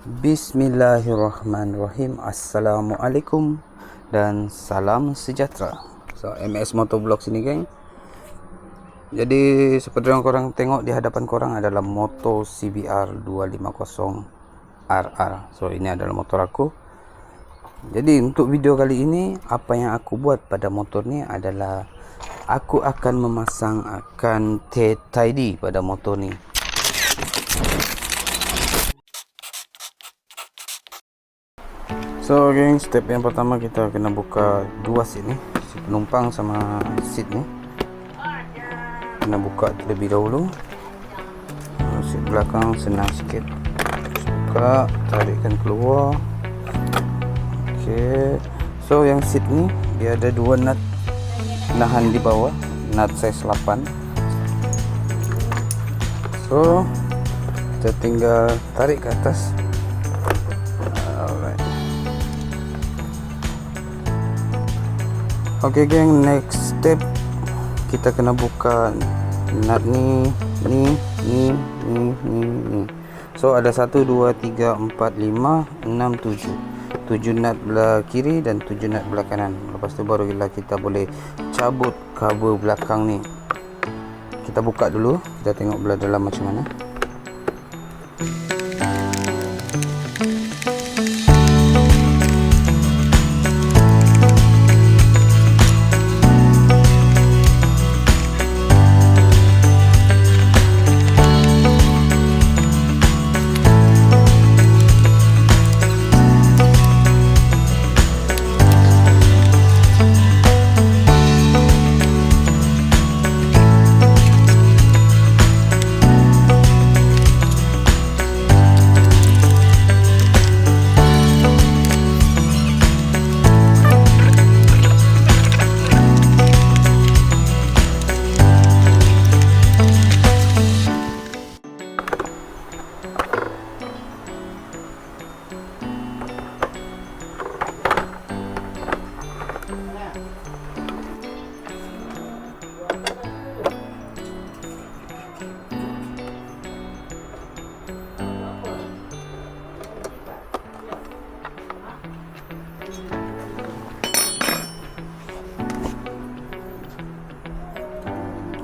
Bismillahirrahmanirrahim. Assalamualaikum dan salam sejahtera. So, MS Motovlog sini geng. Jadi seperti yang korang tengok di hadapan korang adalah motor CBR 250 RR. So ini adalah motor aku. Jadi untuk video kali ini, apa yang aku buat pada motor ni adalah aku akan memasang tidy pada motor ni. So geng, step yang pertama kita kena buka dua seat ni, seat penumpang sama seat ni. Kena buka terlebih dahulu. Seat belakang senang sikit. Buka, tarikkan keluar. Okay. So yang seat ni dia ada dua nut penahan di bawah, nut size 8. So kita tinggal tarik ke atas. Alright. Okay geng, next step kita kena buka nut ni. So ada 1, 2, 3, 4, 5, 6, 7 nut belah kiri dan 7 nut belah kanan. Lepas tu barulah kita boleh cabut cover belakang ni. Kita buka dulu, kita tengok belah dalam macam mana.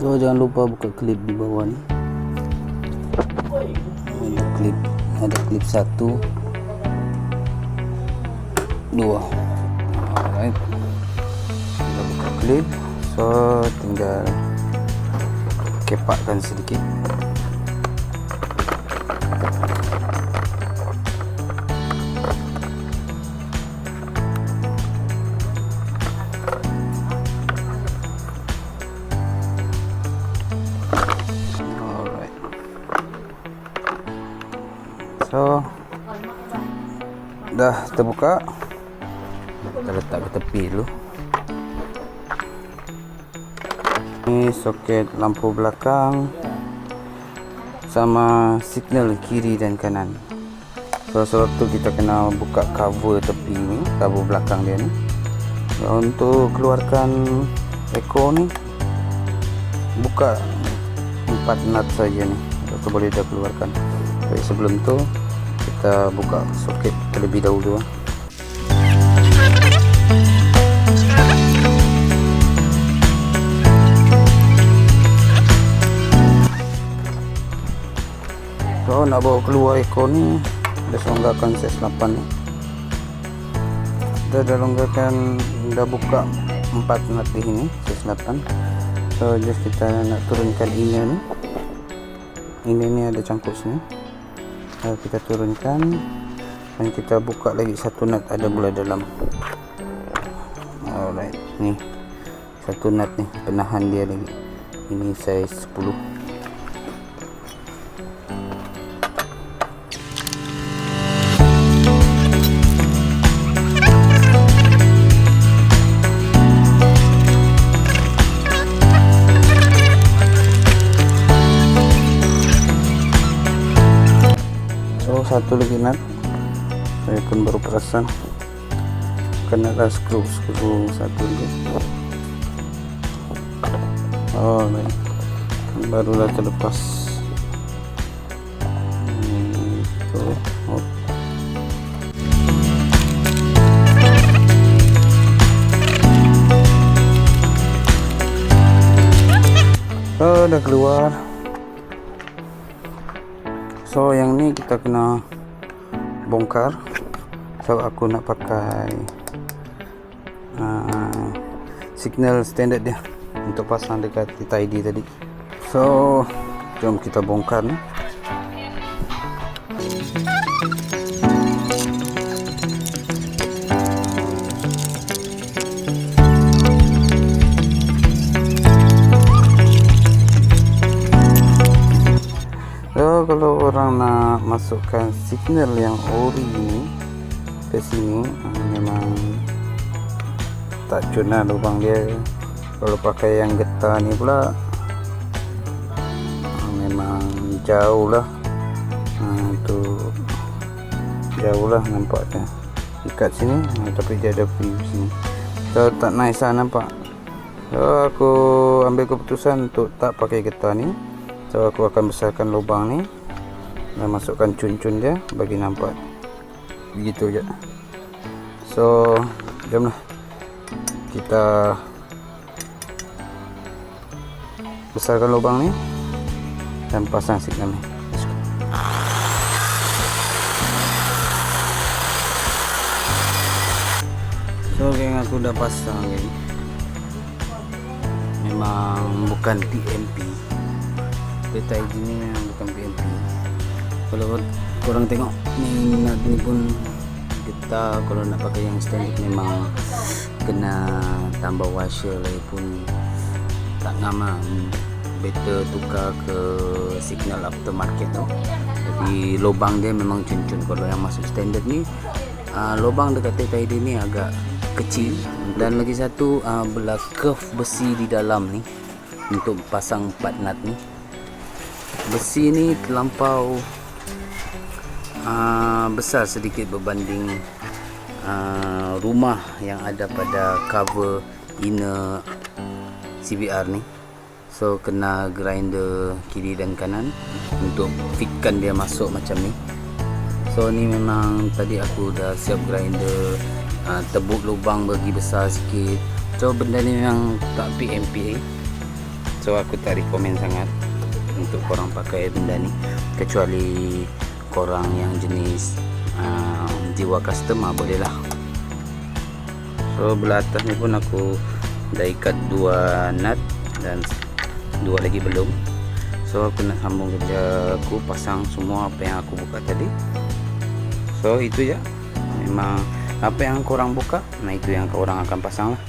So jangan lupa buka klip di bawah ni. Ada klip 1, 2. Alright. Kita buka klip. So tinggal kepakkan sedikit. So dah terbuka, kita letak ke tepi dulu. Ini soket lampu belakang sama signal kiri dan kanan. So sebab tu kita kena buka cover tepi ni, cover belakang dia ni. Untuk keluarkan ekor ni, buka 4 nut saja ni, itu boleh dah keluarkan. Tapi sebelum tu kita buka soket terlebih dahulu. So nak bawa keluar ekor ni, dah longgarkan size 8 ni. Kita dah longgarkan, dah buka 4 nut di sini size 8. So just kita nak turunkan inner ni. Inner ni ada cangkuk sini. Kita turunkan dan kita buka lagi 1 nut ada belah dalam. Alright, ni 1 nut ni penahan dia lagi. Ini size 10. Satu lagi nut, saya pun baru perasan kena ada skru satu lagi. Oh, barulah terlepas. So udah keluar. So yang ni kita kena bongkar. So aku nak pakai signal standard dia untuk pasang dekat TID tadi. So jom kita bongkar ni. So kalau orang nak masukkan signal yang ori ni ke sini, memang tak cuna lubang dia. Kalau pakai yang getah ni pula memang jauh lah. Tu jauh lah nampaknya ikat sini, tapi dia ada view sini. So tak nice lah nampak. So aku ambil keputusan untuk tak pakai getah ni. So aku akan besarkan lubang ni dan masukkan cun-cun dia bagi nampak begitu je. So jomlah kita besarkan lubang ni dan pasang signal ni. So geng, aku dah pasang geng. Memang bukan PMP. Data ID ni memang bukan PMP. Kalau korang tengok ni pun getah. Kalau nak pakai yang standard memang kena tambah washer lagi pun tak ngam lah. Better tukar ke signal aftermarket tu. Jadi lubang dia memang cun-cun. Kalau yang masuk standard ni lubang dekat TID ni agak kecil. Dan lagi satu belah curve besi di dalam ni untuk pasang part nut ni. Besi ni terlampau besar sedikit berbanding rumah yang ada pada cover inner CBR ni. So kena grinder kiri dan kanan untuk fitkan dia masuk macam ni. So ni memang tadi aku dah siap grinder, tebuk lubang bagi besar sikit. So benda ni memang tak PMP. So aku tak recommend sangat untuk korang pakai benda ni, kecuali korang yang jenis jiwa custom boleh lah. So belah atas ni pun aku dah ikat 2 nut dan 2 lagi belum. So aku nak sambung kerja aku, pasang semua apa yang aku buka tadi. So itu je, memang apa yang korang buka, nah itu yang korang akan pasang lah.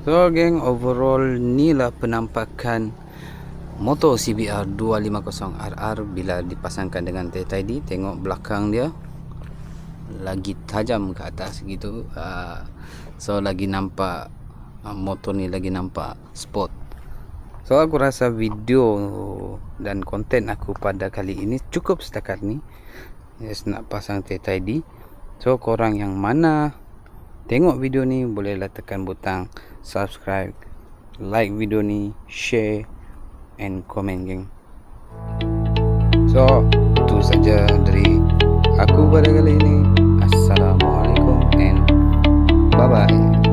So geng, overall ni lah penampakan motor CBR 250RR bila dipasangkan dengan TID. Tengok belakang dia lagi tajam ke atas gitu. So lagi nampak motor ni lagi nampak sport. So aku rasa video dan konten aku pada kali ini cukup setakat ni. Just nak pasang TID. So korang yang mana tengok video ni bolehlah tekan butang subscribe, like video ni, share and comment geng. So itu saja dari aku pada kali ini. Assalamualaikum and bye bye.